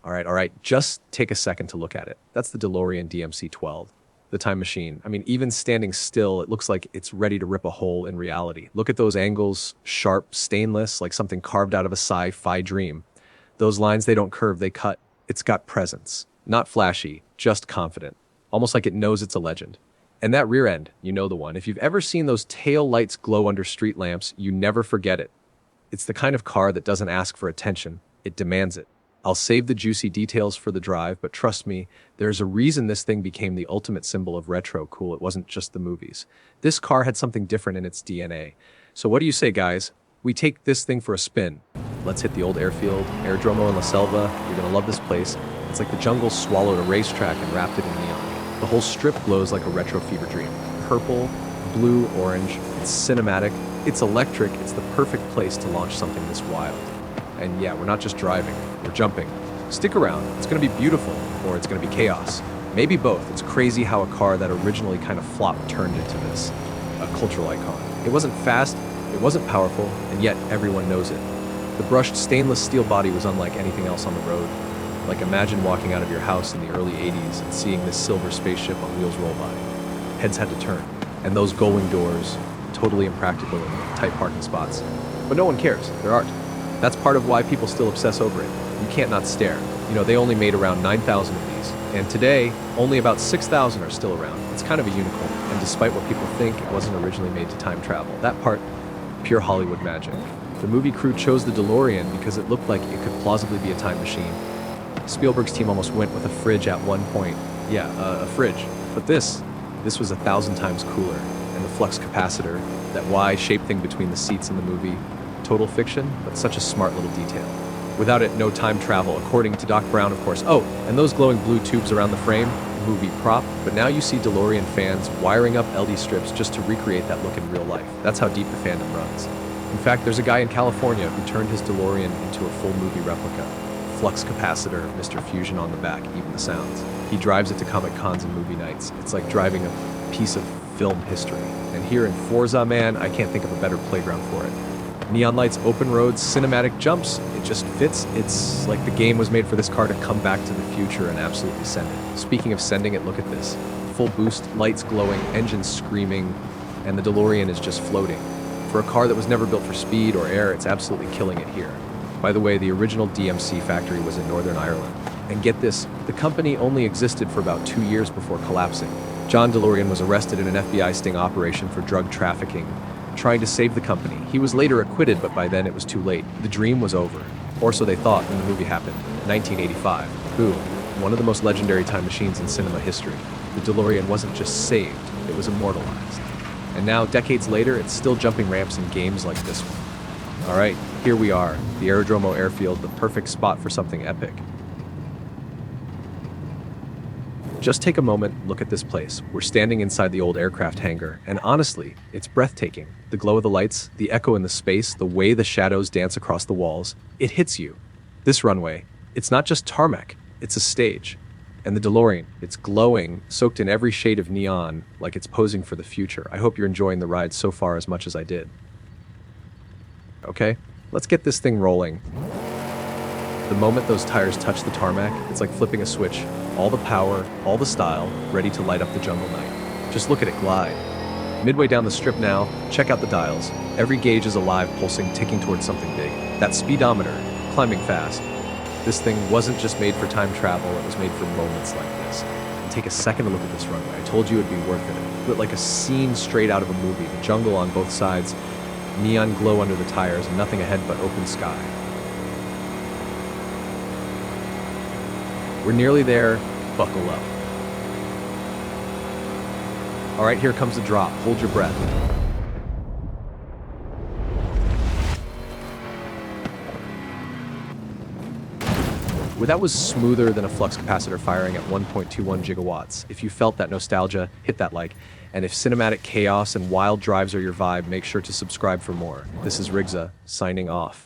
All right, just take a second to look at it. That's the DeLorean DMC-12, the time machine. I mean, even standing still, it looks like it's ready to rip a hole in reality. Look at those angles, sharp, stainless, like something carved out of a sci-fi dream. Those lines, they don't curve, they cut. It's got presence. Not flashy, just confident. Almost like it knows it's a legend. And that rear end, you know the one. If you've ever seen those tail lights glow under street lamps, you never forget it. It's the kind of car that doesn't ask for attention, it demands it. I'll save the juicy details for the drive, but trust me, there's a reason this thing became the ultimate symbol of retro cool. It wasn't just the movies. This car had something different in its DNA. So what do you say, guys? We take this thing for a spin. Let's hit the old airfield, Aeródromo in La Selva. You're gonna love this place. It's like the jungle swallowed a racetrack and wrapped it in neon. The whole strip glows like a retro fever dream. Purple, blue, orange. It's cinematic. It's electric. It's the perfect place to launch something this wild. And yeah, we're not just driving, we're jumping. Stick around, it's gonna be beautiful, or it's gonna be chaos. Maybe both. It's crazy how a car that originally kind of flopped turned into this, a cultural icon. It wasn't fast, it wasn't powerful, and yet everyone knows it. The brushed stainless steel body was unlike anything else on the road. Like imagine walking out of your house in the early 80s and seeing this silver spaceship on wheels roll by. Heads had to turn. And those gullwing doors, totally impractical in tight parking spots. But no one cares, they're art. That's part of why people still obsess over it. You can't not stare. You know, they only made around 9,000 of these. And today, only about 6,000 are still around. It's kind of a unicorn. And despite what people think, it wasn't originally made to time travel. That part, pure Hollywood magic. The movie crew chose the DeLorean because it looked like it could plausibly be a time machine. Spielberg's team almost went with a fridge at one point. Yeah, a fridge. But this was 1,000 times cooler. And the flux capacitor, that Y-shaped thing between the seats in the movie, total fiction, but such a smart little detail. Without it, no time travel, according to Doc Brown, of course. Oh, and those glowing blue tubes around the frame, movie prop. But now you see DeLorean fans wiring up LD strips just to recreate that look in real life. That's how deep the fandom runs. In fact, there's a guy in California who turned his DeLorean into a full movie replica. Flux capacitor, Mr. Fusion on the back, even the sounds. He drives it to Comic Cons and movie nights. It's like driving a piece of film history. And here in Forza, man, I can't think of a better playground for it. Neon lights, open roads, cinematic jumps, it just fits. It's like the game was made for this car to come back to the future and absolutely send it. Speaking of sending it, look at this. Full boost, lights glowing, engines screaming, and the DeLorean is just floating. For a car that was never built for speed or air, it's absolutely killing it here. By the way, the original DMC factory was in Northern Ireland. And get this, the company only existed for about 2 years before collapsing. John DeLorean was arrested in an FBI sting operation for drug trafficking, trying to save the company. He was later acquitted, but by then it was too late. The dream was over. Or so they thought when the movie happened. 1985. Boom. One of the most legendary time machines in cinema history. The DeLorean wasn't just saved, it was immortalized. And now, decades later, it's still jumping ramps in games like this one. All right, here we are, the Aeródromo airfield, the perfect spot for something epic. Just take a moment, look at this place. We're standing inside the old aircraft hangar, and honestly, it's breathtaking. The glow of the lights, the echo in the space, the way the shadows dance across the walls, it hits you. This runway, it's not just tarmac, it's a stage. And the DeLorean, it's glowing, soaked in every shade of neon, like it's posing for the future. I hope you're enjoying the ride so far as much as I did. Okay, let's get this thing rolling. The moment those tires touch the tarmac, it's like flipping a switch. All the power, all the style, ready to light up the jungle night. Just look at it glide. Midway down the strip now, check out the dials. Every gauge is alive, pulsing, ticking towards something big. That speedometer, climbing fast. This thing wasn't just made for time travel, it was made for moments like this. And take a second to look at this runway. I told you it'd be worth it. It lit like a scene straight out of a movie. The jungle on both sides, neon glow under the tires, and nothing ahead but open sky. We're nearly there, buckle up. All right, here comes the drop, hold your breath. Well, that was smoother than a flux capacitor firing at 1.21 gigawatts. If you felt that nostalgia, hit that like. And if cinematic chaos and wild drives are your vibe, make sure to subscribe for more. This is Riggza, signing off.